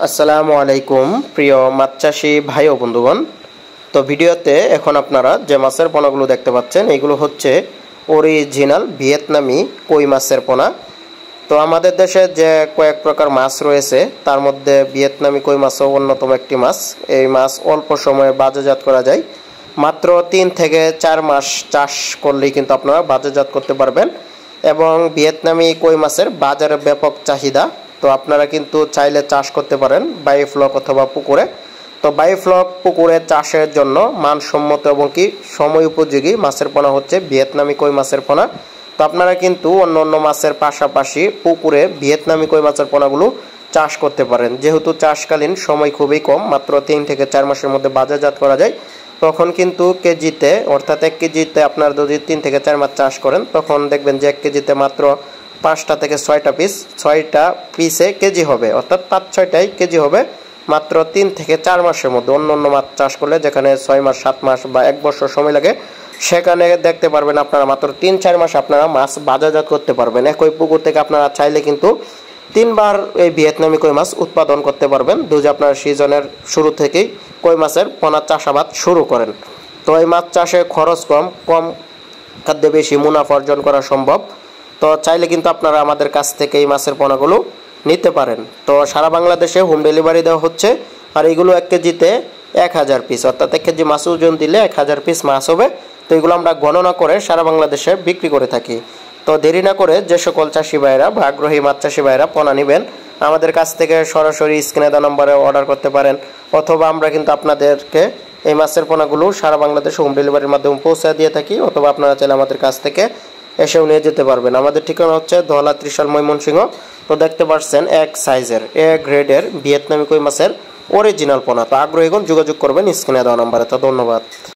আসসালামু আলাইকুম প্রিয় মাছ চাষী ভাই ও বন্ধুগণ। তো ভিডিওতে এখন আপনারা যে মাছের পোনাগুলো দেখতে পাচ্ছেন এগুলো হচ্ছে অরিজিনাল ভিয়েতনামি কই মাছের পোনা। তো আমাদের দেশে যে কয়েক প্রকার মাছ রয়েছে তার মধ্যে ভিয়েতনামি কই মাছও অন্যতম একটি মাছ। এই মাছ অল্প সময়ে বাজারজাত করা যায়, মাত্র 3 থেকে 4 মাস চাষ করলেই কিন্তু আপনারা বাজারজাত করতে পারবেন। এবং ভিয়েতনামি কই মাছের বাজারে ব্যাপক চাহিদা। তো আপনারা কিন্তু চাইলে চাষ করতে পারেন বায়োফ্লক অথবা পুকুরে। তো বায়োফ্লক পুকুরে চাষের জন্য মানসম্মত এবং কি সময় উপযোগী মাছের পোনা হচ্ছে ভিয়েতনামি কই মাছের পোনা। তো আপনারা কিন্তু অন্য অন্য মাছের পাশাপাশি পুকুরে ভিয়েতনামি কই মাছের পোনাগুলো চাষ করতে পারেন। যেহেতু চাষকালীন সময় খুবই কম, মাত্র 3 থেকে 4 মাসের মধ্যে বাজারজাত করা যায়, তখন কিন্তু কেজিতে অর্থাৎ 1 কেজিতে আপনারা যদি 3 থেকে 4 মাস চাষ করেন তখন দেখবেন যে 1 কেজিতে মাত্র 5টা থেকে 6টা পিস, 6টা পিসে কেজি হবে, অর্থাৎ 5-6টাই কেজি হবে মাত্র 3 থেকে 4 মাসের মধ্যে। অন্য অন্য মাছ চাষ করলে যেখানে 6 মাস 7 মাস বা 1 বছর সময় লাগে, সেখানে দেখতে পারবেন আপনারা মাত্র 3-4 মাস আপনারা মাছ বাজারজাত করতে পারবেন। একই পুকুর থেকে আপনারা চাইলে কিন্তু 3 বার এই ভিয়েতনামি কই মাছ উৎপাদন করতে পারবেন যদি আপনারা সিজনের শুরু থেকেই কই মাছের পোনা চাষাবাদ শুরু করেন। তো এই মাছ চাষে খরচ কম খাদ্যে বেশি মুনাফা অর্জন করা সম্ভব। তো চাইলে কিন্তু আপনারা আমাদের কাছ থেকে এই মাছের পোনাগুলো নিতে পারেন। তো সারা বাংলাদেশে হোম ডেলিভারি দেওয়া হচ্ছে। আর এইগুলো 1 কেজিতে 1000 পিস, অর্থাৎ 1 কেজি মাছ ওজন দিলে 1000 পিস মাছ হবে। তো এগুলো আমরা গণনা করে সারা বাংলাদেশে বিক্রি করে থাকি। তো দেরি না করে যে সকল চাষি ভাইরা বা আগ্রহী মাছ চাষি ভাইরা পোনা নেবেন, আমাদের কাছ থেকে সরাসরি স্ক্রিনে দেওয়া নম্বরে অর্ডার করতে পারেন, অথবা আমরা কিন্তু আপনাদেরকে এই মাছের পোনাগুলো সারা বাংলাদেশে হোম ডেলিভারির মাধ্যমে পৌঁছে দিয়ে থাকি, অথবা আপনারা চাইলে আমাদের কাছ থেকে এসেও নিয়ে যেতে পারবেন। আমাদের ঠিকানা হচ্ছে ধলা ত্রিশাল ময়মনসিংহ। তো দেখতে পাচ্ছেন এক সাইজের এ গ্রেডের ভিয়েতনামি কই মাছের অরিজিনাল পোনা। তো আগ্রহীগণ যোগাযোগ করবেন স্ক্রিনে দেওয়া নম্বরে। তো ধন্যবাদ।